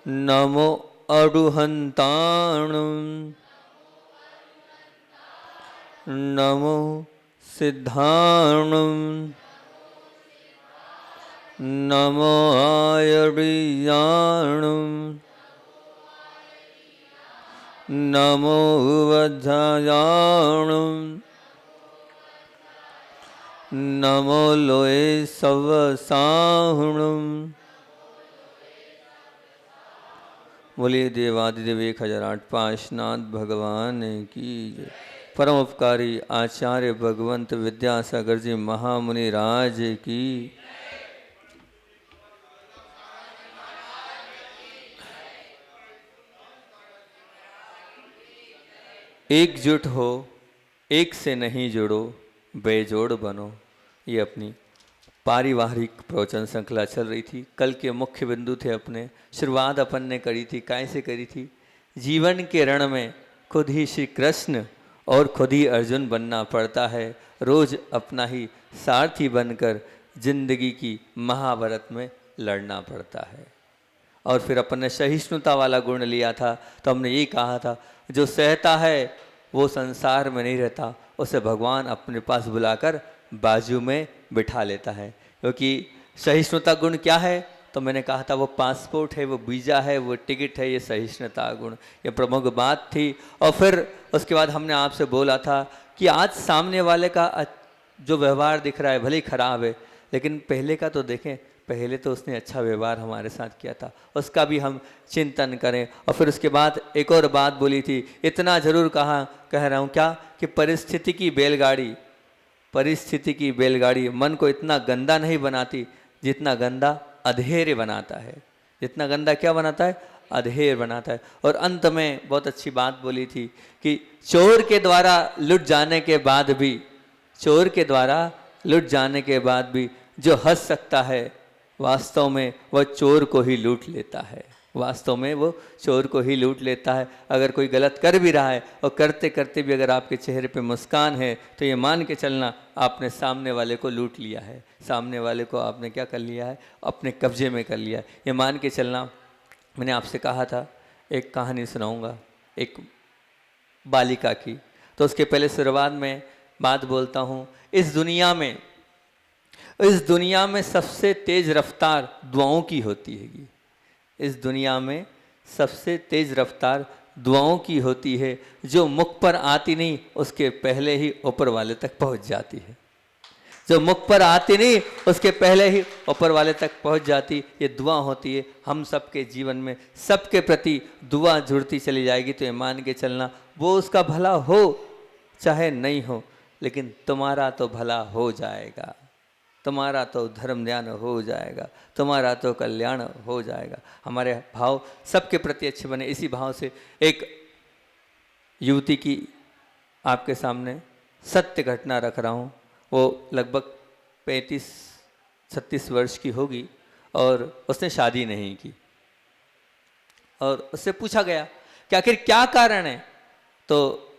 नमो अरुहन्ताणं नमो सिद्धाणं नमो आयर्याणं नमो वध्यायाणं नमो लोये सवसाहुणं। बोलिए देवादिदेव 1008 पाशनाथ भगवान की जय। परम उपकारी आचार्य भगवंत विद्यासागर जी महामुनि राज की। एकजुट हो, एक से नहीं जुड़ो, बेजोड़ बनो। ये अपनी पारिवारिक प्रवचन श्रृंखला चल रही थी। कल के मुख्य बिंदु थे अपने। शुरुआत अपन ने करी थी, कैसे करी थी? जीवन के रण में खुद ही श्री कृष्ण और खुद ही अर्जुन बनना पड़ता है। रोज अपना ही सारथी बनकर जिंदगी की महाभारत में लड़ना पड़ता है। और फिर अपन ने सहिष्णुता वाला गुण लिया था, तो हमने ये कहा था जो सहता है वो संसार में नहीं रहता, उसे भगवान अपने पास बुलाकर बाजू में बिठा लेता है। क्योंकि सहिष्णुता गुण क्या है? तो मैंने कहा था वो पासपोर्ट है, वो वीज़ा है, वो टिकट है, ये सहिष्णुता गुण, ये प्रमुख बात थी। और फिर उसके बाद हमने आपसे बोला था कि आज सामने वाले का जो व्यवहार दिख रहा है भले ही खराब है, लेकिन पहले का तो देखें, पहले तो उसने अच्छा व्यवहार हमारे साथ किया था, उसका भी हम चिंतन करें। और फिर उसके बाद एक और बात बोली थी, इतना जरूर कह रहा हूँ क्या कि परिस्थिति की बैलगाड़ी मन को इतना गंदा नहीं बनाती जितना गंदा अधेर बनाता है। जितना गंदा क्या बनाता है? अधेर बनाता है। और अंत में बहुत अच्छी बात बोली थी कि चोर के द्वारा लुट जाने के बाद भी जो हंस सकता है, वास्तव में वह चोर को ही लूट लेता है। अगर कोई गलत कर भी रहा है और करते करते भी अगर आपके चेहरे पे मुस्कान है, तो ये मान के चलना आपने सामने वाले को लूट लिया है। सामने वाले को आपने क्या कर लिया है? अपने कब्जे में कर लिया है। ये मान के चलना। मैंने आपसे कहा था एक कहानी सुनाऊंगा एक बालिका की, तो उसके पहले शुरुआत में बात बोलता हूँ। इस दुनिया में सबसे तेज रफ्तार दुआओं की होती है। इस दुनिया में सबसे तेज रफ्तार दुआओं की होती है, जो मुख पर आती नहीं उसके पहले ही ऊपर वाले तक पहुंच जाती है। जो मुख पर आती नहीं उसके पहले ही ऊपर वाले तक पहुंच जाती, ये दुआ होती है। हम सबके जीवन में सबके प्रति दुआ जुड़ती चली जाएगी, तो ये मान के चलना वो उसका भला हो चाहे नहीं हो, लेकिन तुम्हारा तो भला हो जाएगा, तुम्हारा तो धर्म ध्यान हो जाएगा, तुम्हारा तो कल्याण हो जाएगा। हमारे भाव सबके प्रति अच्छे बने। इसी भाव से एक युवती की आपके सामने सत्य घटना रख रहा हूँ। वो लगभग 35-36 वर्ष की होगी और उसने शादी नहीं की। और उससे पूछा गया कि आखिर क्या कारण है? तो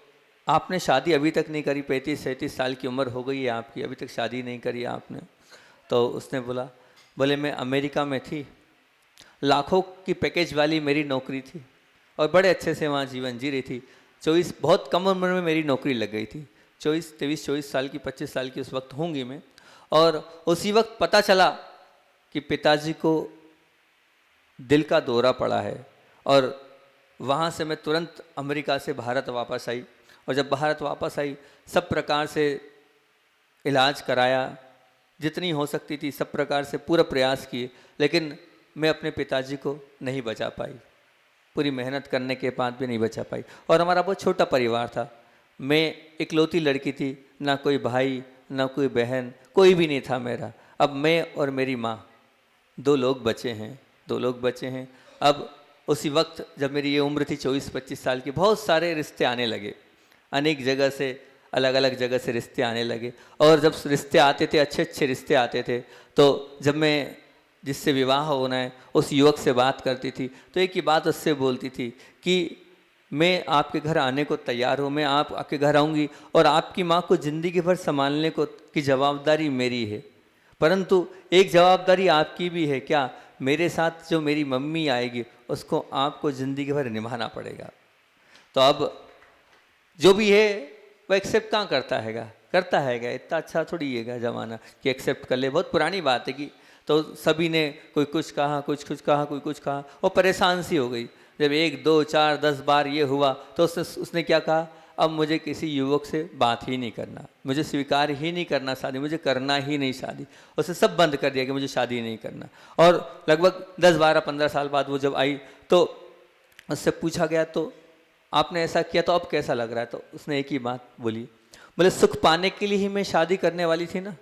आपने शादी अभी तक नहीं करी, 35-37 साल की उम्र हो गई है आपकी, अभी तक शादी नहीं करी आपने। तो उसने बोले मैं अमेरिका में थी, लाखों की पैकेज वाली मेरी नौकरी थी और बड़े अच्छे से वहाँ जीवन जी रही थी। बहुत कम उम्र में मेरी नौकरी लग गई थी। 23-24 साल की, 25 साल की उस वक्त होंगी मैं। और उसी वक्त पता चला कि पिताजी को दिल का दौरा पड़ा है। और वहाँ से मैं तुरंत अमेरिका से भारत वापस आई। और जब भारत वापस आई, सब प्रकार से इलाज कराया, जितनी हो सकती थी सब प्रकार से पूरा प्रयास किए, लेकिन मैं अपने पिताजी को नहीं बचा पाई। पूरी मेहनत करने के बाद भी नहीं बचा पाई। और हमारा बहुत छोटा परिवार था। मैं इकलौती लड़की थी, ना कोई भाई ना कोई बहन, कोई भी नहीं था मेरा। अब मैं और मेरी माँ, दो लोग बचे हैं। अब उसी वक्त जब मेरी ये उम्र थी 24-25 साल की, बहुत सारे रिश्ते आने लगे, अनेक जगह से, अलग अलग जगह से रिश्ते आने लगे। और जब रिश्ते आते थे, अच्छे अच्छे रिश्ते आते थे, तो जब मैं जिससे विवाह होना है उस युवक से बात करती थी, तो एक ही बात उससे बोलती थी कि मैं आपके घर आने को तैयार हूँ, मैं आपके घर आऊँगी और आपकी माँ को ज़िंदगी भर संभालने को की जवाबदारी मेरी है। परंतु एक जवाबदारी आपकी भी है क्या, मेरे साथ जो मेरी मम्मी आएगी उसको आपको ज़िंदगी भर निभाना पड़ेगा। तो अब जो भी है वो एक्सेप्ट कहाँ करता हैगा। इतना अच्छा थोड़ी है ज़माना कि एक्सेप्ट कर ले। बहुत पुरानी बात है कि तो सभी ने कोई कुछ कहा, कुछ कहा, कोई कुछ कहा, वो परेशान सी हो गई। जब 1 2 4 10 बार ये हुआ तो उसने क्या कहा, अब मुझे किसी युवक से बात ही नहीं करना, मुझे स्वीकार ही नहीं करना शादी, मुझे करना ही नहीं शादी। उसने सब बंद कर दिया कि मुझे शादी नहीं करना। और लगभग 10 12 15 साल बाद वो जब आई तो उससे पूछा गया तो आपने ऐसा किया तो अब कैसा लग रहा है? तो उसने एक ही बात बोली, बोले सुख पाने के लिए ही मैं शादी करने वाली थी ना।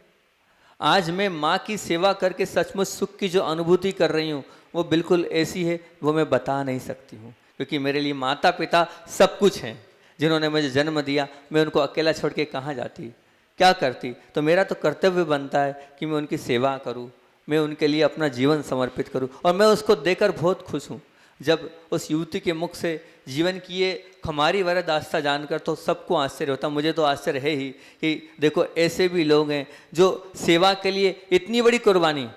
आज मैं माँ की सेवा करके सचमुच सुख की जो अनुभूति कर रही हूँ वो बिल्कुल ऐसी है, वो मैं बता नहीं सकती हूँ, क्योंकि मेरे लिए माता पिता सब कुछ हैं। जिन्होंने मुझे जन्म दिया, मैं उनको अकेला छोड़ के कहाँ जाती, क्या करती? तो मेरा तो कर्तव्य बनता है कि मैं उनकी सेवा करूँ, मैं उनके लिए अपना जीवन समर्पित करूँ। और मैं उसको देकर बहुत खुश हूँ। जब उस युवती के मुख से जीवन की ये खुमारी भरा दास्ता जानकर तो सबको आश्चर्य होता, मुझे तो आश्चर्य है ही कि देखो ऐसे भी लोग हैं जो सेवा के लिए इतनी बड़ी कुर्बानी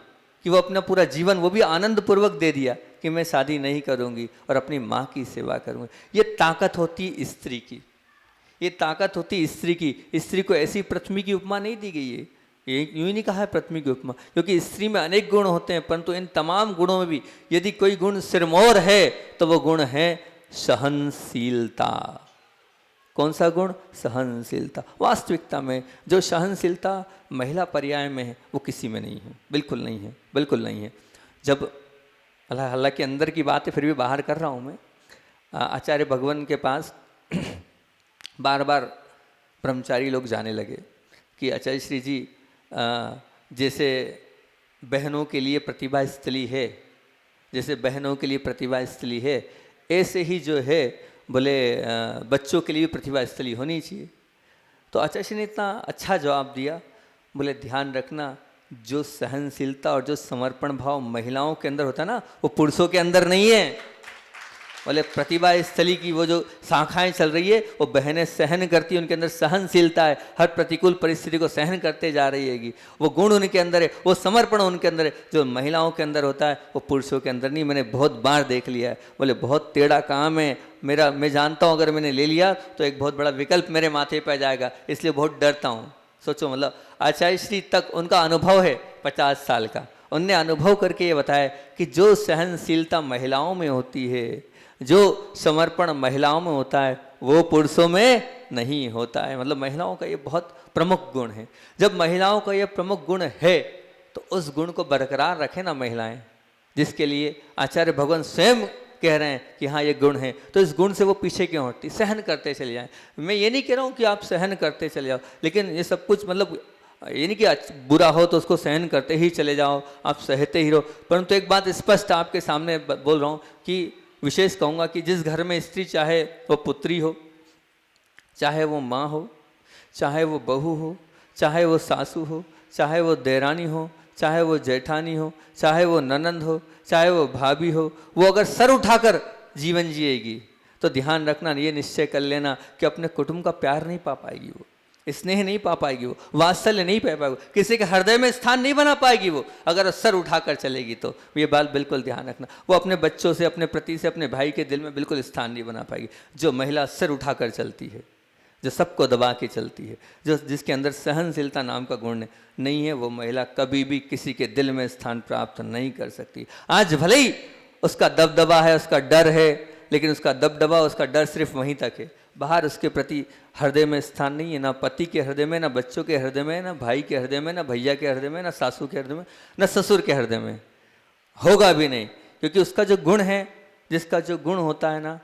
कि वो अपना पूरा जीवन वो भी आनंद पूर्वक दे दिया कि मैं शादी नहीं करूँगी और अपनी माँ की सेवा करूँगी। ये ताकत होती स्त्री की, ये ताकत होती स्त्री की। स्त्री को ऐसी पृथ्वी की उपमा नहीं दी गई है, ये यूँ ही नहीं कहा है पृथ्वी की उपमा, क्योंकि स्त्री में अनेक गुण होते हैं, परंतु इन तमाम गुणों में भी यदि कोई गुण सिरमौर है तो वो गुण है सहनशीलता। कौन सा गुण? सहनशीलता। वास्तविकता में जो सहनशीलता महिला पर्याय में है वो किसी में नहीं है, बिल्कुल नहीं है, बिल्कुल नहीं है। जब हालांकि अंदर की बात है फिर भी बाहर कर रहा हूँ मैं। आचार्य भगवान के पास बार बार ब्रह्मचारी लोग जाने लगे कि आचार्य श्री जी जैसे बहनों के लिए प्रतिभा स्थली है, जैसे बहनों के लिए प्रतिभा स्थली है, ऐसे ही जो है बोले बच्चों के लिए भी प्रतिभा स्थली होनी चाहिए। तो आचार्य श्री ने इतना अच्छा जवाब दिया, बोले ध्यान रखना जो सहनशीलता और जो समर्पण भाव महिलाओं के अंदर होता है ना वो पुरुषों के अंदर नहीं है। बोले प्रतिभा स्थली की वो जो शाखाएं चल रही है वो बहनें सहन करती है, उनके अंदर सहनशीलता है, हर प्रतिकूल परिस्थिति को सहन करते जा रही हैगी, वो गुण उनके अंदर है, वो समर्पण उनके अंदर है। जो महिलाओं के अंदर होता है वो पुरुषों के अंदर नहीं। मैंने बहुत बार देख लिया है। बोले बहुत टेढ़ा काम है मेरा, मैं जानता हूँ अगर मैंने ले लिया तो एक बहुत बड़ा विकल्प मेरे माथे पर जाएगा, इसलिए बहुत डरता हूँ। सोचो, मतलब आचार्य श्री तक उनका अनुभव है 50 साल का, उनने अनुभव करके ये बताया कि जो सहनशीलता महिलाओं में होती है, जो समर्पण महिलाओं में होता है वो पुरुषों में नहीं होता है। मतलब महिलाओं का ये बहुत प्रमुख गुण है। जब महिलाओं का ये प्रमुख गुण है तो उस गुण को बरकरार रखें ना महिलाएं, जिसके लिए आचार्य भगवान स्वयं कह रहे हैं कि हाँ ये गुण है, तो इस गुण से वो पीछे क्यों हटती? सहन करते चले जाएं। मैं ये नहीं कह रहा हूँ कि आप सहन करते चले जाओ, लेकिन ये सब कुछ मतलब ये नहीं कि बुरा हो तो उसको सहन करते ही चले जाओ, आप सहते ही रहो। परंतु एक बात स्पष्ट आपके सामने बोल रहा हूँ कि विशेष कहूँगा कि जिस घर में स्त्री, चाहे वो पुत्री हो, चाहे वो माँ हो, चाहे वो बहू हो, चाहे वो सासू हो, चाहे वो देरानी हो, चाहे वो जेठानी हो, चाहे वो ननंद हो, चाहे वो भाभी हो, वो अगर सर उठाकर जीवन जिएगी तो ध्यान रखना, ये निश्चय कर लेना कि अपने कुटुंब का प्यार नहीं पा पाएगी, वो स्नेह नहीं पा पाएगी, वो वात्सल्य नहीं पा पाएगी, किसी के हृदय में स्थान नहीं बना पाएगी वो अगर सर उठाकर चलेगी। तो ये बात बिल्कुल ध्यान रखना, वो अपने बच्चों से, अपने पति से, अपने भाई के दिल में बिल्कुल स्थान नहीं बना पाएगी। जो महिला सर उठाकर चलती है, जो सबको दबा के चलती है, जो जिसके अंदर सहनशीलता नाम का गुण नहीं है, वो महिला कभी भी किसी के दिल में स्थान प्राप्त नहीं कर सकती। आज भले ही उसका दबदबा है, उसका डर है, लेकिन उसका दबदबा, उसका डर सिर्फ वहीं तक है, बाहर उसके प्रति हृदय में स्थान नहीं है। ना पति के हृदय में, ना बच्चों के हृदय में, ना भाई के हृदय में, ना भैया के हृदय में, ना सासू के हृदय में, ना ससुर के हृदय में, होगा भी नहीं। क्योंकि उसका जो गुण है, जिसका जो गुण होता है ना,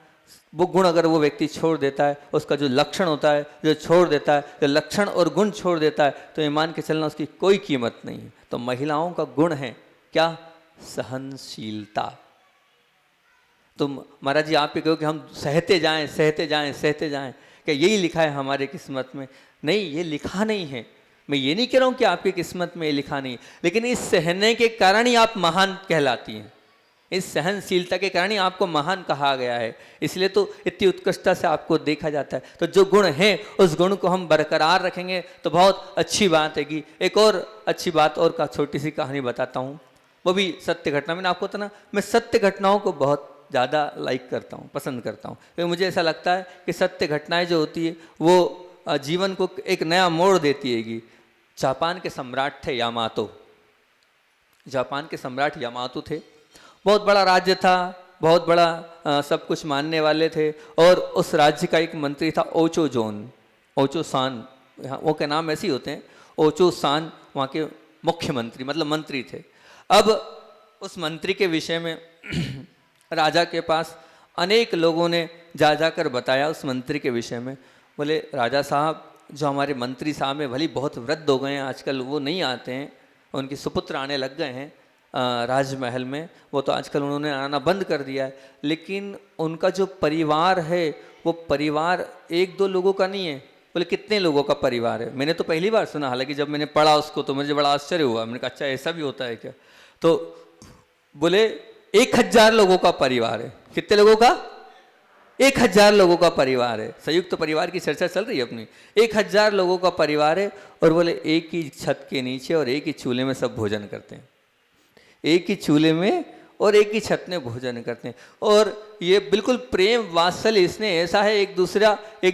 वो गुण अगर वो व्यक्ति छोड़ देता है, उसका जो लक्षण होता है जो छोड़ देता है, जो लक्षण और गुण छोड़ देता है, तो ये मान के चलना उसकी कोई कीमत नहीं है। तो महिलाओं का गुण है क्या? सहनशीलता। तो महाराज जी आप ये कहो कि हम सहते जाएं, सहते जाएं, सहते जाएं, क्या यही लिखा है हमारे किस्मत में? नहीं, ये लिखा नहीं है। मैं ये नहीं कह रहा हूँ कि आपकी किस्मत में ये लिखा नहीं, लेकिन इस सहने के कारण ही आप महान कहलाती हैं, इस सहनशीलता के कारण ही आपको महान कहा गया है, इसलिए तो इतनी उत्कृष्टता से आपको देखा जाता है। तो जो गुण है उस गुण को हम बरकरार रखेंगे तो बहुत अच्छी बात है। कि एक और अच्छी बात और का छोटी सी कहानी बताता हूँ। वो भी सत्य घटना। मैंने आपको बताया ना, मैं सत्य घटनाओं को बहुत ज़्यादा लाइक करता हूँ, पसंद करता हूँ, क्योंकि मुझे ऐसा लगता है कि सत्य घटनाएं जो होती है वो जीवन को एक नया मोड़ देती है। जापान के सम्राट थे यामातो, जापान के सम्राट यामातो थे। बहुत बड़ा राज्य था, बहुत बड़ा सब कुछ मानने वाले थे, और उस राज्य का एक मंत्री था ओचो जोन, ओचो सान, वो के नाम ऐसे ही होते हैं, ओचो सान वहाँ के मुख्यमंत्री मतलब मंत्री थे। अब उस मंत्री के विषय में राजा के पास अनेक लोगों ने जा जाकर बताया उस मंत्री के विषय में। बोले राजा साहब, जो हमारे मंत्री साहब हैं भले बहुत वृद्ध हो गए हैं आजकल, वो नहीं आते हैं, उनके सुपुत्र आने लग गए हैं राजमहल में, वो तो आजकल उन्होंने आना बंद कर दिया है, लेकिन उनका जो परिवार है वो परिवार एक दो लोगों का नहीं है। बोले कितने लोगों का परिवार है? मैंने तो पहली बार सुना, हालांकि जब मैंने पढ़ा उसको तो मुझे बड़ा आश्चर्य हुआ। मैंने कहा अच्छा ऐसा भी होता है क्या? तो बोले 1000 लोगों का परिवार है। कितने लोगों का? 1000 लोगों का परिवार है। संयुक्त तो परिवार की चर्चा चल रही है अपनी। 1000 लोगों का परिवार है, और बोले एक ही छत के नीचे और एक ही चूल्हे में सब भोजन करते हैं, एक ही चूल्हे में और एक ही छत में भोजन करते हैं। और ये बिल्कुल प्रेम वात्सल्य इसने ऐसा है, एक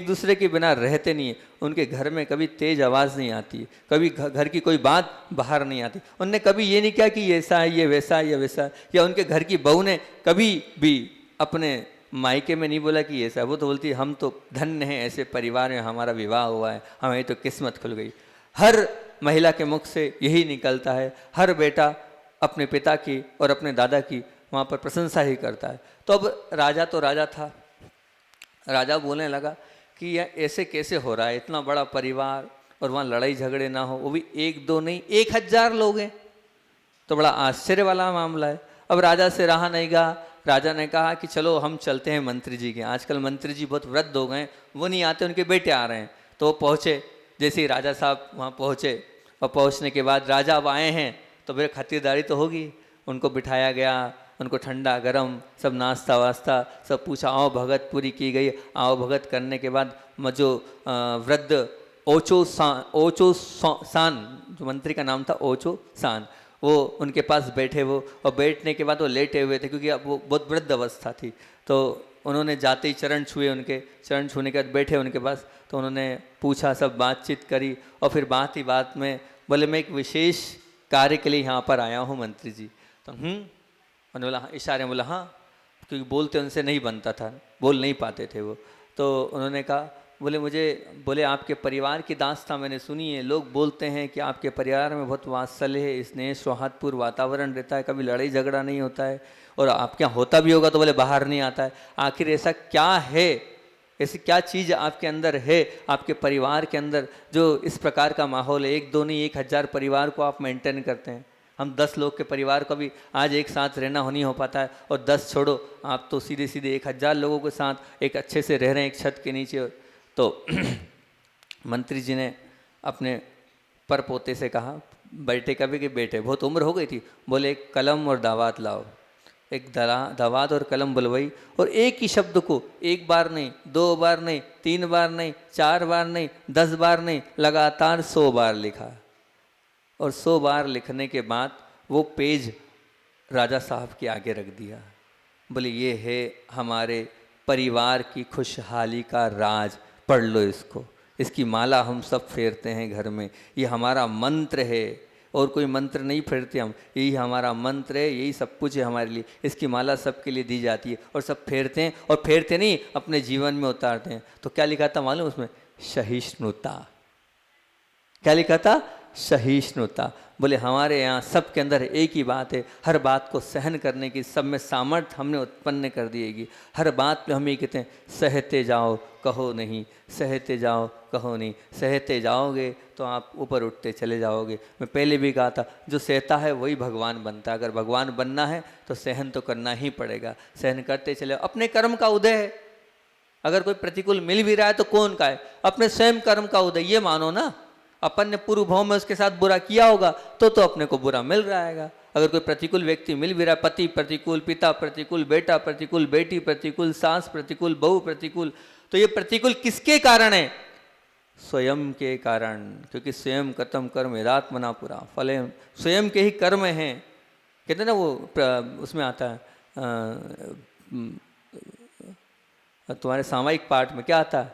दूसरे के बिना रहते नहीं है। उनके घर में कभी तेज आवाज़ नहीं आती, कभी घर की कोई बात बाहर नहीं आती। उनने कभी ये नहीं किया कि ये ऐसा है, ये वैसा है, ये वैसा है। या उनके घर की बहू ने कभी भी अपने मायके में नहीं बोला कि ये ऐसा। वो तो बोलती हम तो धन्य हैं, ऐसे परिवार में हमारा विवाह हुआ है, हमें तो किस्मत खुल गई। हर महिला के मुख से यही निकलता है, हर बेटा अपने पिता की और अपने दादा की वहाँ पर प्रशंसा ही करता है। तो अब राजा तो राजा था, राजा बोलने लगा कि यह ऐसे कैसे हो रहा है, इतना बड़ा परिवार और वहाँ लड़ाई झगड़े ना हो, वो भी एक दो नहीं 1000 लोग हैं, तो बड़ा आश्चर्य वाला मामला है। अब राजा से रहा नहीं गया, राजा ने कहा कि चलो हम चलते हैं मंत्री जी के। आजकल मंत्री जी बहुत वृद्ध हो गए, वो नहीं आते, उनके बेटे आ रहे हैं। तो वो पहुँचे, जैसे ही राजा साहब वहाँ पहुँचे, और पहुँचने के बाद राजा अब आए हैं तो फिर खातिरदारी तो होगी। उनको बिठाया गया, उनको ठंडा गरम सब नाश्ता वास्ता सब पूछा, आओ भगत पूरी की गई। आओ भगत करने के बाद जो वृद्ध ओचो सान, जो मंत्री का नाम था ओचो सान, वो उनके पास बैठे। वो और बैठने के बाद वो लेटे हुए थे, क्योंकि अब वो बहुत वृद्ध अवस्था थी। तो उन्होंने जाते ही चरण छुए, उनके चरण छूने के बाद बैठे उनके पास। तो उन्होंने पूछा, सब बातचीत करी, और फिर बात ही बात में बोले मैं एक विशेष कार्य के लिए यहाँ पर आया हूँ मंत्री जी। तो उन्होंने बोला हाँ, इशारे में बोला हाँ, क्योंकि बोलते उनसे नहीं बनता था, बोल नहीं पाते थे वो। तो उन्होंने कहा, बोले आपके परिवार की दास्तां मैंने सुनी है, लोग बोलते हैं कि आपके परिवार में बहुत वात्सल्य है, स्नेह सौहार्दपूर्ण वातावरण रहता है, कभी लड़ाई झगड़ा नहीं होता है, और आपके यहाँ होता भी होगा तो बोले बाहर नहीं आता है। आखिर ऐसा क्या है, ऐसी क्या चीज़ आपके अंदर है, आपके परिवार के अंदर, जो इस प्रकार का माहौल है? एक दो नहीं 1000 परिवार को आप मेंटेन करते हैं। हम 10 लोग के परिवार को भी आज एक साथ रहना नहीं हो पाता है, और 10 छोड़ो, आप तो सीधे 1000 लोगों के साथ एक अच्छे से रह रहे हैं एक छत के नीचे। तो मंत्री जी ने अपने पर पोते से कहा, बेटे का भी कि बेटे, बहुत उम्र हो गई थी, बोले एक कलम और दावात लाओ। एक दावात और कलम बुलवाई, और एक ही शब्द को 1 बार नहीं, 2 बार नहीं, 3 बार नहीं, 4 बार नहीं, 10 बार नहीं, लगातार 100 बार लिखा। और 100 बार लिखने के बाद वो पेज राजा साहब के आगे रख दिया। बोले ये है हमारे परिवार की खुशहाली का राज, पढ़ लो इसको, इसकी माला हम सब फेरते हैं घर में, ये हमारा मंत्र है, और कोई मंत्र नहीं फेरते हम, यही हमारा मंत्र है, यही सब कुछ है हमारे लिए। इसकी माला सबके लिए दी जाती है, और सब फेरते हैं, और फेरते नहीं अपने जीवन में उतारते हैं। तो क्या लिखा था मालूम उसमें? सहिष्णुता। क्या लिखा था? सहिष्णुता। बोले हमारे यहाँ सब के अंदर एक ही बात है, हर बात को सहन करने की सब में सामर्थ्य हमने उत्पन्न कर दिएगी। हर बात पे हम ये कहते हैं, सहते जाओ कहो नहीं, सहते जाओ कहो नहीं। सहते जाओगे तो आप ऊपर उठते चले जाओगे। मैं पहले भी कहा था, जो सहता है वही भगवान बनता है। अगर भगवान बनना है तो सहन तो करना ही पड़ेगा, सहन करते चले। अपने कर्म का उदय है, अगर कोई प्रतिकूल मिल भी रहा है तो कौन का है? अपने स्वयं कर्म का उदय, ये मानो ना। अपन ने पूर्व भाव में उसके साथ बुरा किया होगा तो अपने को बुरा मिल रहा है। अगर कोई प्रतिकूल व्यक्ति मिल भी रहा है, पति प्रतिकूल, पिता प्रतिकूल, बेटा प्रतिकूल, बेटी प्रतिकूल, सास प्रतिकूल, बहू प्रतिकूल, तो ये प्रतिकूल किसके कारण है? स्वयं के कारण। क्योंकि स्वयं कर्तम कर्म यदात्मना पुरा फले, स्वयं के ही कर्म हैं कहते हैं ना वो उसमें आता है तुम्हारे सामायिक पाठ में क्या आता है,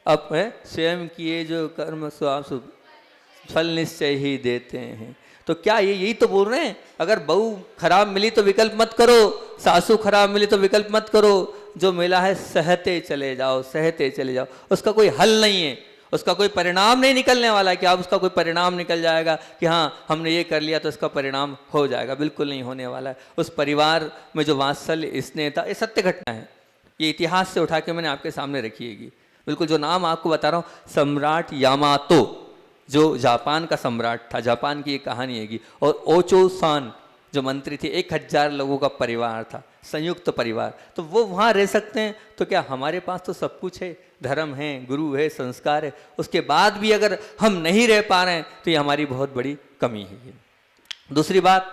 अब है स्वयं किए जो कर्म सो फल निश्चय ही देते हैं। तो क्या ये यही तो बोल रहे हैं, अगर बहू खराब मिली तो विकल्प मत करो, सासू खराब मिली तो विकल्प मत करो, जो मिला है सहते चले जाओ, सहते चले जाओ। उसका कोई हल नहीं है, उसका कोई परिणाम नहीं निकलने वाला है कि आप उसका कोई परिणाम निकल जाएगा कि हाँ हमने ये कर लिया तो इसका परिणाम हो जाएगा, बिल्कुल नहीं होने वाला है। उस परिवार में जो वात्सल्य स्नेह था, ये सत्य घटना है, ये इतिहास से उठा के मैंने आपके सामने रखी है। बिल्कुल जो नाम आपको बता रहा हूँ, सम्राट यामातो जो जापान का सम्राट था, जापान की एक कहानी है। और ओचो सान जो मंत्री थे, 1000 लोगों का परिवार था, संयुक्त परिवार, तो वो वहाँ रह सकते हैं। तो क्या हमारे पास तो सब कुछ है, धर्म है, गुरु है, संस्कार है, उसके बाद भी अगर हम नहीं रह पा रहे हैं तो ये हमारी बहुत बड़ी कमी है। दूसरी बात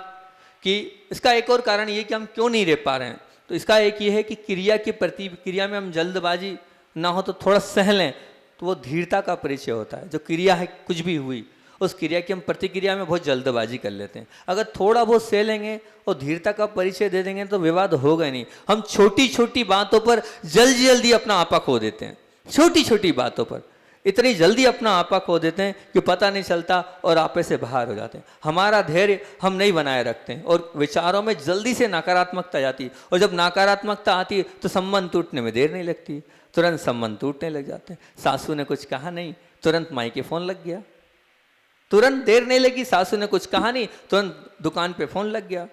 कि इसका एक और कारण ये कि हम क्यों नहीं रह पा रहे हैं, तो इसका एक ये है कि क्रिया की प्रतिक्रिया में हम जल्दबाजी ना हो तो थोड़ा सह लें, तो वो धीरता का परिचय होता है। जो क्रिया है कुछ भी हुई, उस क्रिया की हम प्रतिक्रिया में बहुत जल्दबाजी कर लेते हैं। अगर थोड़ा बहुत सह लेंगे और धीरता का परिचय दे देंगे तो विवाद होगा नहीं। हम छोटी छोटी बातों पर जल्दी जल्दी अपना आपा खो देते हैं, छोटी छोटी बातों पर इतनी जल्दी अपना आपा खो देते हैं कि पता नहीं चलता और आपे से बाहर हो जाते हैं। हमारा धैर्य हम नहीं बनाए रखते हैं और विचारों में जल्दी से नकारात्मकता जाती है, और जब नकारात्मकता आती है तो संबंध टूटने में देर नहीं लगती, तुरंत संबंध टूटने लग जाते हैं। सासू ने कुछ कहा नहीं, तुरंत माई के फोन लग गया, तुरंत देर नहीं लगी, सासू ने कुछ कहा नहीं, तुरंत दुकान पे फोन लग गया,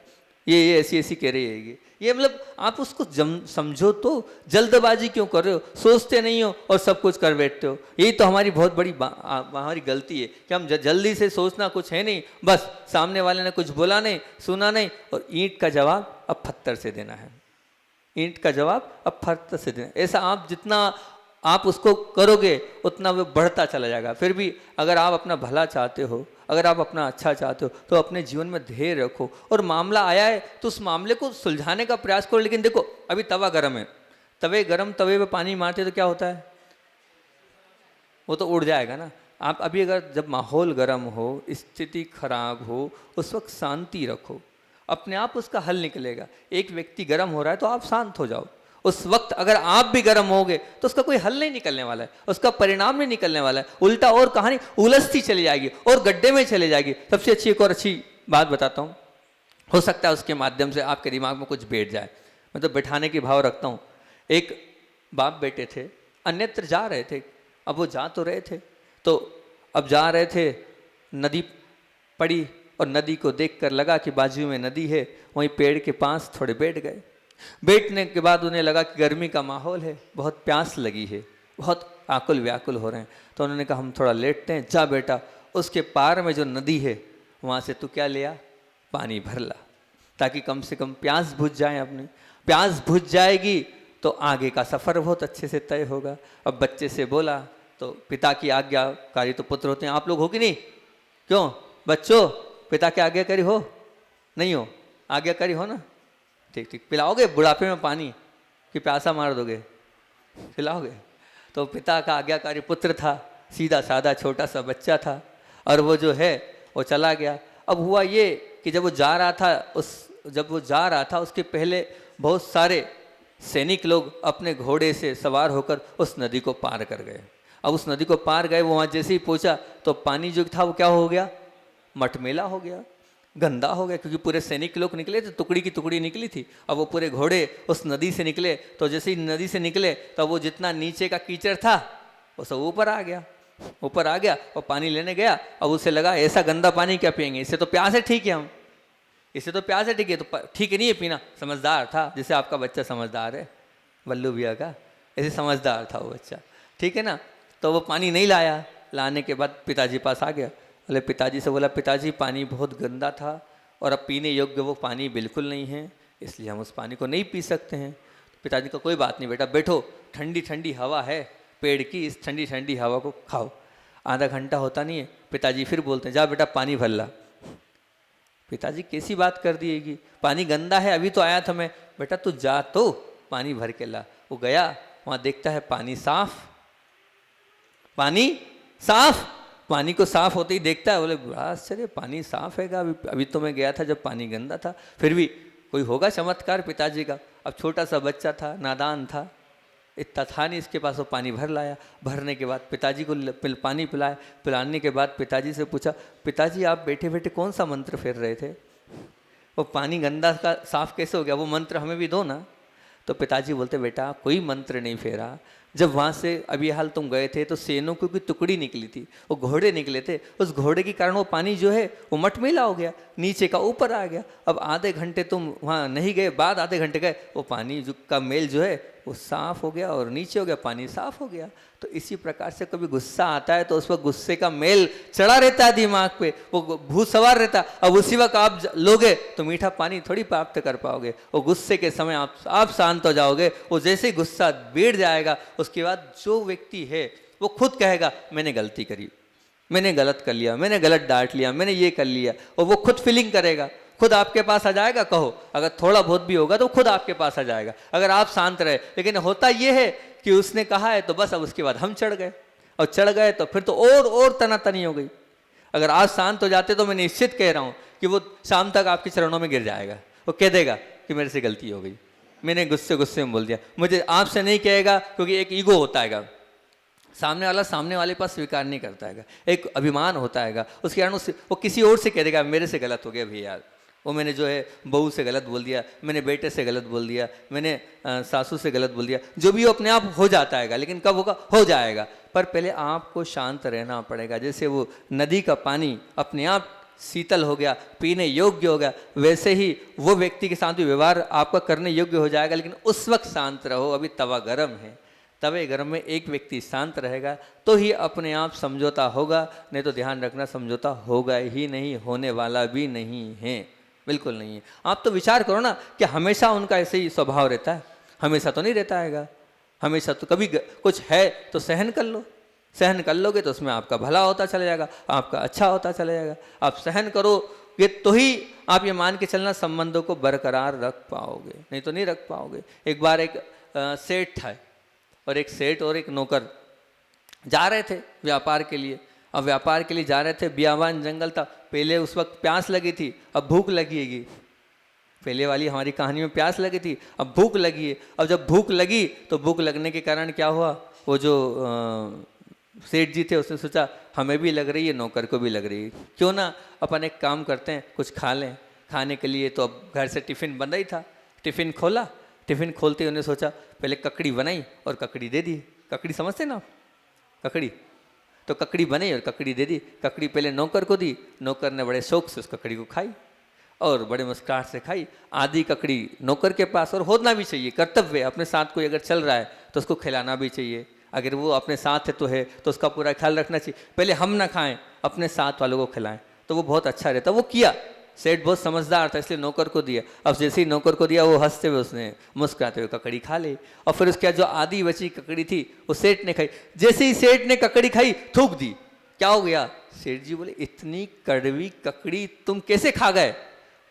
ये ऐसी ऐसी कह रही है। ये मतलब आप उसको समझो तो, जल्दबाजी क्यों कर रहे हो, सोचते नहीं हो और सब कुछ कर बैठते हो। यही तो हमारी बहुत बड़ी हमारी गलती है कि हम जल्दी से सोचना कुछ है नहीं, बस सामने वाले ने कुछ बोला नहीं, सुना नहीं, और ईंट का जवाब अब पत्थर से देना है, ईंट का जवाब अब पत्थर से देना। ऐसा आप जितना आप उसको करोगे उतना वो बढ़ता चला जाएगा। फिर भी अगर आप अपना भला चाहते हो, अगर आप अपना अच्छा चाहते हो, तो अपने जीवन में धैर्य रखो, और मामला आया है तो उस मामले को सुलझाने का प्रयास करो। लेकिन देखो अभी तवा गर्म है, तवे पे पानी मारते तो क्या होता है, वो तो उड़ जाएगा ना। आप अभी अगर जब माहौल गर्म हो, स्थिति खराब हो, उस वक्त शांति रखो, अपने आप उसका हल निकलेगा। एक व्यक्ति गर्म हो रहा है तो आप शांत हो जाओ, उस वक्त अगर आप भी गर्म होगे तो उसका कोई हल नहीं निकलने वाला है, उसका परिणाम नहीं निकलने वाला है, उल्टा और कहानी उलझती चली जाएगी और गड्ढे में चली जाएगी। सबसे अच्छी एक और अच्छी बात बताता हूँ, हो सकता है उसके माध्यम से आपके दिमाग में कुछ बैठ जाए, मैं तो बैठाने की भाव रखता हूँ। एक बाप बेटे थे, अन्यत्र जा रहे थे, अब वो जा तो रहे थे, तो अब जा रहे थे, नदी पड़ी और नदी को देखकर लगा कि बाजू में नदी है, वहीं पेड़ के पास थोड़े बैठ गए। बैठने के बाद उन्हें लगा कि गर्मी का माहौल है, बहुत प्यास लगी है, बहुत आकुल व्याकुल हो रहे हैं, तो उन्होंने कहा हम थोड़ा लेटते हैं। जा बेटा, उसके पार में जो नदी है वहाँ से तू क्या लिया, पानी भर ला, ताकि कम से कम प्यास बुझ जाए। अपनी प्यास बुझ जाएगी तो आगे का सफ़र बहुत अच्छे से तय होगा। अब बच्चे से बोला तो पिता की आज्ञाकारी तो पुत्र होते हैं, आप लोग हो कि नहीं, क्यों बच्चों, पिता के आज्ञाकारी हो नहीं हो, आज्ञाकारी हो ना, ठीक ठीक। पिलाओगे बुढ़ापे में पानी कि प्यासा मार दोगे, पिलाओगे। तो पिता का आज्ञाकारी पुत्र था, सीधा साधा छोटा सा बच्चा था, और वो जो है वो चला गया। अब हुआ ये कि जब वो जा रहा था उसके पहले बहुत सारे सैनिक लोग अपने घोड़े से सवार होकर उस नदी को पार कर गए। अब उस नदी को पार गए, वो वहाँ जैसे ही पहुँचा तो पानी जो था वो क्या हो गया, मटमेला हो गया, गंदा हो गया, क्योंकि पूरे सैनिक लोग निकले थे, टुकड़ी की टुकड़ी निकली थी। अब वो पूरे घोड़े उस नदी से निकले, तो जैसे ही नदी से निकले तो वो जितना नीचे का कीचड़ था वो सब ऊपर आ गया और पानी लेने गया। अब उसे लगा ऐसा गंदा पानी क्या पियेंगे, इससे तो प्यास है, ठीक है हम, इससे तो प्यास है, ठीक है, तो ठीक नहीं है पीना। समझदार था, जैसे आपका बच्चा समझदार है, बल्लू भैया का, ऐसे समझदार था वो बच्चा, ठीक है ना। तो वो पानी नहीं लाया, लाने के बाद पिताजी पास आ गया, बोले पिताजी से बोला, पिताजी पानी बहुत गंदा था और अब पीने योग्य वो पानी बिल्कुल नहीं है, इसलिए हम उस पानी को नहीं पी सकते हैं। तो पिताजी का कोई बात नहीं बेटा, बैठो, ठंडी ठंडी हवा है पेड़ की, इस ठंडी ठंडी हवा को खाओ। आधा घंटा होता नहीं है, पिताजी फिर बोलते हैं जा बेटा पानी भर ला। पिताजी कैसी बात कर दिएगी, पानी गंदा है, अभी तो आया था मैं। बेटा तू जा तो पानी भर के ला। वो गया, वहाँ देखता है पानी साफ, पानी को साफ होते ही देखता है, बोले बड़ा आश्चर्य, पानी साफ हैगा, अभी तो मैं गया था जब पानी गंदा था। फिर भी कोई होगा चमत्कार पिताजी का। अब छोटा सा बच्चा था, नादान था, इतना था नहीं इसके पास, वो पानी भर लाया। भरने के बाद पिताजी को पानी पिलाया। पिलाने के बाद पिताजी से पूछा, पिताजी आप बैठे बैठे कौन सा मंत्र फेर रहे थे? वो पानी गंदा का साफ कैसे हो गया? वो मंत्र हमें भी दो ना। तो पिताजी बोलते, बेटा कोई मंत्र नहीं फेरा। जब वहाँ से अभी हाल तुम गए थे तो सैनिकों की टुकड़ी निकली थी, वो घोड़े निकले थे, उस घोड़े के कारण वो पानी जो है वो मटमैला हो गया, नीचे का ऊपर आ गया। अब आधे घंटे तुम वहाँ नहीं गए, बाद आधे घंटे गए, वो पानी जो का मेल जो है वो साफ़ हो गया और नीचे हो गया, पानी साफ़ हो गया। तो इसी प्रकार से कभी गुस्सा आता है तो उस वक्त गुस्से का मेल चढ़ा रहता है दिमाग पे, वो भूत सवार रहता है। अब उसी वक्त आप लोगे तो मीठा पानी थोड़ी प्राप्त कर पाओगे। वो गुस्से के समय आप शांत हो जाओगे। वो जैसे ही गुस्सा बैठ जाएगा उसके बाद जो व्यक्ति है वो खुद कहेगा मैंने गलती करी, मैंने गलत कर लिया, मैंने गलत डांट लिया, मैंने ये कर लिया, और वो खुद फीलिंग करेगा, खुद आपके पास आ जाएगा। कहो अगर थोड़ा बहुत भी होगा तो खुद आपके पास आ जाएगा, अगर आप शांत रहे। लेकिन होता ये है कि उसने कहा है तो बस अब उसके बाद हम चढ़ गए, और चढ़ गए तो फिर तो और तनातनी हो गई। अगर आज शांत हो जाते तो मैं निश्चित कह रहा हूँ कि वो शाम तक आपके चरणों में गिर जाएगा। वो कह देगा कि मेरे से गलती हो गई, मैंने गुस्से में बोल दिया। मुझे आपसे नहीं कहेगा क्योंकि एक ईगो होता है, सामने वाले पास स्वीकार नहीं करता है, एक अभिमान होता है, उसके कारण वो किसी और से कह देगा मेरे से गलत हो गया भैया, वो मैंने जो है बहू से गलत बोल दिया, मैंने बेटे से गलत बोल दिया, मैंने सासू से गलत बोल दिया। जो भी वो अपने आप हो जाता है, लेकिन कब होगा? हो जाएगा। पर पहले आपको शांत रहना पड़ेगा। जैसे वो नदी का पानी अपने आप शीतल हो गया, पीने योग्य हो गया, वैसे ही वो व्यक्ति के साथ भी व्यवहार आपका करने योग्य हो जाएगा। लेकिन उस वक्त शांत रहो, अभी तवा गर्म है। तवे गर्म में एक व्यक्ति शांत रहेगा तो ही अपने आप समझौता होगा, नहीं तो ध्यान रखना समझौता होगा ही नहीं, होने वाला भी नहीं है, बिल्कुल नहीं है। आप तो विचार करो ना कि हमेशा उनका ऐसे ही स्वभाव रहता है, हमेशा तो नहीं रहता है। हमेशा तो कभी कुछ है तो सहन कर लो, सहन कर लोगे तो उसमें आपका भला होता चला जाएगा, आपका अच्छा होता चला जाएगा। आप सहन करोगे तो ही आप ये मान के चलना संबंधों को बरकरार रख पाओगे, नहीं तो नहीं रख पाओगे। एक बार एक सेठ था, और एक सेठ और एक नौकर जा रहे थे व्यापार के लिए। अब व्यापार के लिए जा रहे थे, बियाबान जंगल था। पहले उस वक्त प्यास लगी थी, अब भूख लगेगी। पहले वाली हमारी कहानी में प्यास लगी थी, अब भूख लगी है। अब जब भूख लगी तो भूख लगने के कारण क्या हुआ, वो जो सेठ जी थे उसने सोचा हमें भी लग रही है, नौकर को भी लग रही है, क्यों ना अपन एक काम करते हैं, कुछ खा लें। खाने के लिए तो अब घर से टिफ़िन बंदा ही था। टिफ़िन खोला, टिफ़िन खोलते ही उन्हें सोचा पहले ककड़ी बनाई और ककड़ी दे दी। ककड़ी समझते ना, ककड़ी तो ककड़ी बनाई और ककड़ी दे दी। ककड़ी पहले नौकर को दी, नौकर ने बड़े शौक से उस ककड़ी को खाई और बड़े मुस्कुराहट से खाई। आधी ककड़ी नौकर के पास, और होना भी चाहिए, कर्तव्य। अपने साथ कोई अगर चल रहा है तो उसको खिलाना भी चाहिए, अगर वो अपने साथ है तो उसका पूरा ख्याल रखना चाहिए। पहले हम ना खाएं, अपने साथ वालों को खिलाएं तो वो बहुत अच्छा रहता। वो किया, सेठ बहुत समझदार था इसलिए नौकर को दिया। अब जैसे ही नौकर को दिया वो हंसते हुए उसने मुस्कुराते हुए ककड़ी खा ली, और फिर उसके बाद जो आधी बची ककड़ी थी वो सेठ ने खाई। जैसे ही सेठ ने ककड़ी खाई थूक दी। क्या हो गया? सेठ जी बोले इतनी कड़वी ककड़ी तुम कैसे खा गए?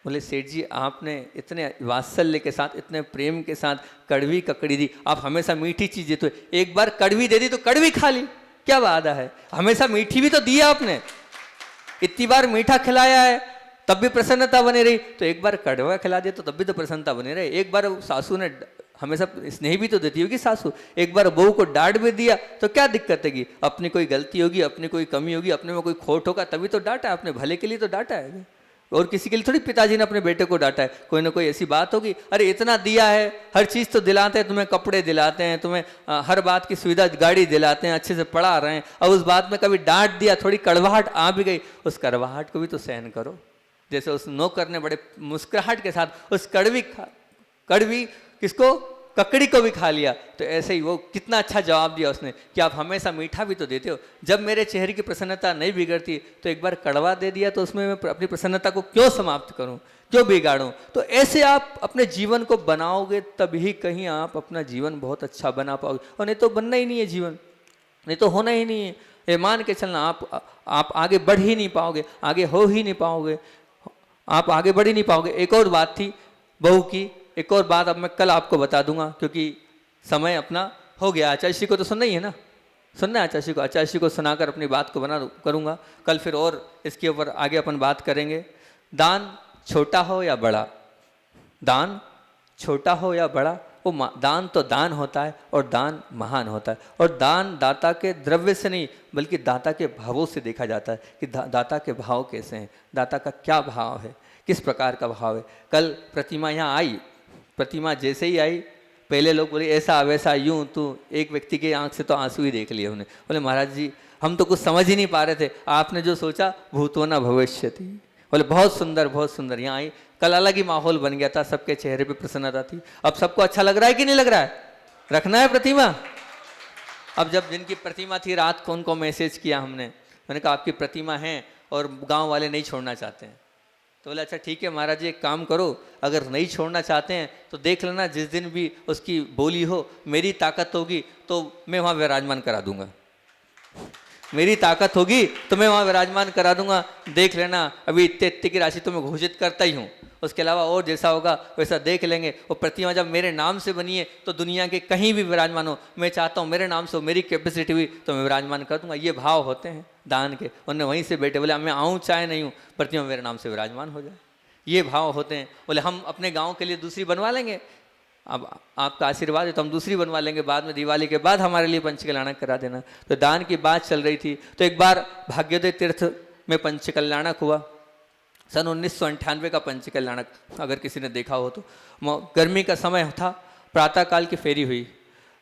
बोले सेठ जी आपने इतने वात्सल्य के साथ, इतने प्रेम के साथ कड़वी ककड़ी दी, आप हमेशा मीठी चीज़ देते हो, एक बार कड़वी दे दी तो कड़वी खा ली, क्या वादा है? हमेशा मीठी भी तो दिया आपने, इतनी बार मीठा खिलाया है तब भी प्रसन्नता बनी रही, तो एक बार कड़वा खिला दिया तो तब भी तो प्रसन्नता बनी रही। एक बार सासू ने, हमेशा स्नेह भी तो देती होगी सासू, एक बार बहू को डांट भी दिया तो क्या दिक्कत है? अपनी कोई गलती होगी, अपनी कोई कमी होगी, अपने में कोई खोट होगा तभी तो डांटा है, अपने भले के लिए तो डांटा है, और किसी के लिए थोड़ी पिताजी ने अपने बेटे को डांटा है। कोई ना कोई ऐसी बात होगी, अरे इतना दिया है, हर चीज़ तो दिलाते हैं, तुम्हें कपड़े दिलाते हैं, तुम्हें हर बात की सुविधा, गाड़ी दिलाते हैं, अच्छे से पढ़ा रहे हैं, और उस बात में कभी डांट दिया, थोड़ी कड़वाहट आ भी गई, उस कड़वाहट को भी तो सहन करो। जैसे उस नौकर ने बड़े मुस्कुराहट के साथ उस कड़वी किसको, ककड़ी को भी खा लिया, तो ऐसे ही वो कितना अच्छा जवाब दिया उसने कि आप हमेशा मीठा भी तो देते हो, जब मेरे चेहरे की प्रसन्नता नहीं बिगड़ती तो एक बार कड़वा दे दिया तो उसमें मैं अपनी प्रसन्नता को क्यों समाप्त करूं, क्यों बिगाड़ूं? तो ऐसे आप अपने जीवन को बनाओगे तभी कहीं आप अपना जीवन बहुत अच्छा बना पाओगे, और नहीं तो बनना ही नहीं है जीवन, नहीं तो होना ही नहीं है। ये मान के चलना आप आगे बढ़ ही नहीं पाओगे, आगे हो ही नहीं पाओगे, आप आगे बढ़ ही नहीं पाओगे। एक और बात थी बहू की, एक और बात अब मैं कल आपको बता दूंगा क्योंकि समय अपना हो गया। अच्छा इसी को तो सुनना ही है ना, सुनना है आचार्य जी को, आचार्य जी को सुनाकर अपनी बात को बना करूँगा। कल फिर और इसके ऊपर आगे अपन बात करेंगे। दान छोटा हो या बड़ा, दान छोटा हो या बड़ा, वो दान तो दान होता है और दान महान होता है। और दान दाता के द्रव्य से नहीं बल्कि दाता के भावों से देखा जाता है कि दाता के भाव कैसे हैं, दाता का क्या भाव है, किस प्रकार का भाव है। कल प्रतिमा यहाँ आई, प्रतिमा जैसे ही आई पहले लोग बोले ऐसा वैसा यूं तू, एक व्यक्ति के आंख से तो आंसू ही देख लिए उन्हें। बोले महाराज जी हम तो कुछ समझ ही नहीं पा रहे थे, आपने जो सोचा भूतो न भविष्यति। बोले बहुत सुंदर बहुत सुंदर। यहाँ आई कल अलग ही माहौल बन गया था, सबके चेहरे पे प्रसन्नता थी। अब सबको अच्छा लग रहा है कि नहीं लग रहा है? रखना है प्रतिमा। अब जब जिनकी प्रतिमा थी रात को उनको मैसेज किया हमने, मैंने कहा आपकी प्रतिमा है और गांव वाले नहीं छोड़ना चाहते हैं। तो बोले अच्छा ठीक है महाराज जी एक काम करो, अगर नहीं छोड़ना चाहते हैं तो देख लेना जिस दिन भी उसकी बोली हो मेरी ताकत होगी तो मैं वहाँ विराजमान करा दूंगा, मेरी ताकत होगी तो मैं वहाँ विराजमान करा दूंगा। देख लेना अभी इतने इतने की राशि तो मैं घोषित करता ही हूँ, उसके अलावा और जैसा होगा वैसा देख लेंगे। वो प्रतिमा जब मेरे नाम से बनी है तो दुनिया के कहीं भी विराजमान हो, मैं चाहता हूँ मेरे नाम से हो, मेरी कैपेसिटी हुई तो मैं विराजमान कर दूंगा। ये भाव होते हैं दान के। उन्होंने वहीं से बैठे बोले मैं आऊँ चाहे नहीं हूँ, प्रतिमा मेरे नाम से विराजमान हो जाए, ये भाव होते हैं। बोले हम अपने गाँव के लिए दूसरी बनवा लेंगे, अब आपका आशीर्वाद है तो हम दूसरी बनवा लेंगे, बाद में दिवाली के बाद हमारे लिए पंचकल्याणक करा देना। तो दान की बात चल रही थी तो एक बार भाग्योदय तीर्थ में पंचकल्याणक हुआ, सन 1998 का पंचकल्याणक, अगर किसी ने देखा हो तो। गर्मी का समय था, प्रातःकाल की फेरी हुई,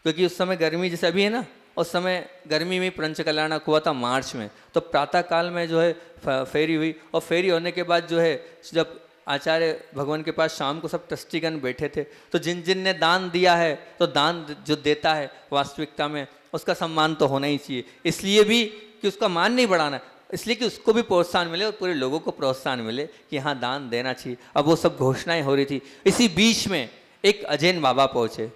क्योंकि उस समय गर्मी जैसे अभी है ना, उस समय गर्मी में पंचकल्याणक हुआ था मार्च में। तो प्रातःकाल में जो है फेरी हुई, और फेरी होने के बाद जो है जब आचार्य भगवान के पास शाम को सब ट्रस्टीगण बैठे थे, तो जिन जिन ने दान दिया है तो दान जो देता है वास्तविकता में उसका सम्मान तो होना ही चाहिए। इसलिए भी कि उसका मान नहीं बढ़ाना, इसलिए कि उसको भी प्रोत्साहन मिले और पूरे लोगों को प्रोत्साहन मिले कि हाँ दान देना चाहिए। अब वो सब घोषणाएं हो रही थी। इसी बीच में एक अजैन बाबा पहुँचे,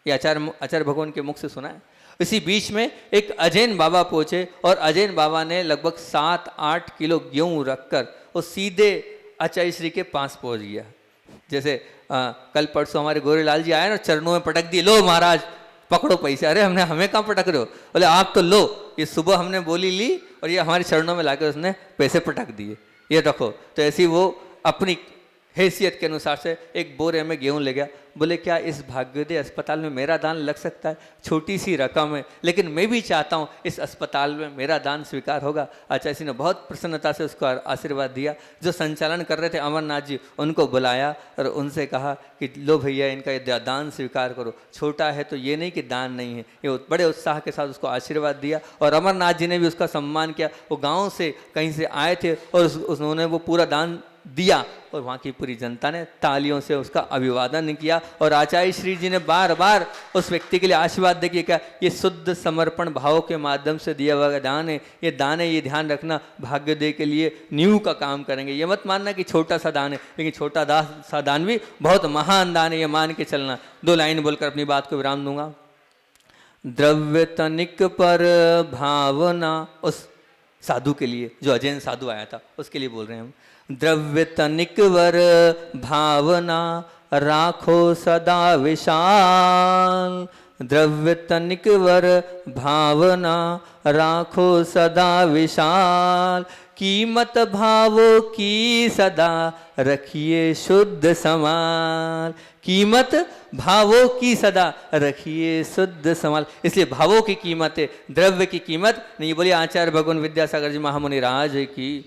ये आचार्य भगवान के मुख से सुना है। इसी बीच में एक अजैन बाबा पहुँचे और अजैन बाबा ने लगभग 7-8 किलो गेहूँ रखकर वो सीधे आचार्य श्री के पास पहुँच गया। जैसे कल परसों हमारे गोरेलाल जी आए ना, चरणों में पटक दिए, लो महाराज पकड़ो पैसे। अरे हमें कहाँ पटक रहे हो? बोले आप तो लो, ये सुबह हमने बोली ली और ये हमारे चरणों में लाकर उसने पैसे पटक दिए, ये रखो। तो ऐसी वो अपनी हैसियत के अनुसार से एक बोरे में गेहूँ ले गया। बोले क्या इस भाग्योदय अस्पताल में मेरा दान लग सकता है? छोटी सी रकम है, लेकिन मैं भी चाहता हूँ इस अस्पताल में मेरा दान स्वीकार होगा। आचार्य जी ने बहुत प्रसन्नता से उसको आशीर्वाद दिया। जो संचालन कर रहे थे अमरनाथ जी, उनको बुलाया और उनसे कहा कि लो भैया इनका ये दान स्वीकार करो, छोटा है तो ये नहीं कि दान नहीं है। ये बड़े उत्साह के साथ उसको आशीर्वाद दिया और अमरनाथ जी ने भी उसका सम्मान किया। वो गाँव से कहीं से आए थे और उन्होंने वो पूरा दान दिया और वहाँ की पूरी जनता ने तालियों से उसका अभिवादन किया। और आचार्य श्री जी ने बार बार उस व्यक्ति के लिए आशीर्वाद देखिए क्या, ये शुद्ध समर्पण भाव के माध्यम से दिया हुआ दान है। ये दान है, ये ध्यान रखना, भाग्योदय के लिए नींव का काम करेंगे। ये मत मानना कि छोटा सा दान है, लेकिन छोटा सा दान भी बहुत महान दान है, ये मान के चलना। 2 लाइन बोलकर अपनी बात को विराम दूंगा। द्रव्य तनिक पर भावना, उस साधु के लिए जो अजैन साधु आया था उसके लिए बोल रहे हैं हम। द्रव्य तनिक वर भावना राखो सदा विशाल, द्रव्य तनिक वर भावना राखो सदा विशाल, कीमत भावों की सदा रखिए शुद्ध समाल, कीमत भावों की सदा रखिए शुद्ध समाल। इसलिए भावों की कीमत है, द्रव्य की कीमत नहीं। बोलिए आचार्य भगवान विद्यासागर जी महामुनि राज की।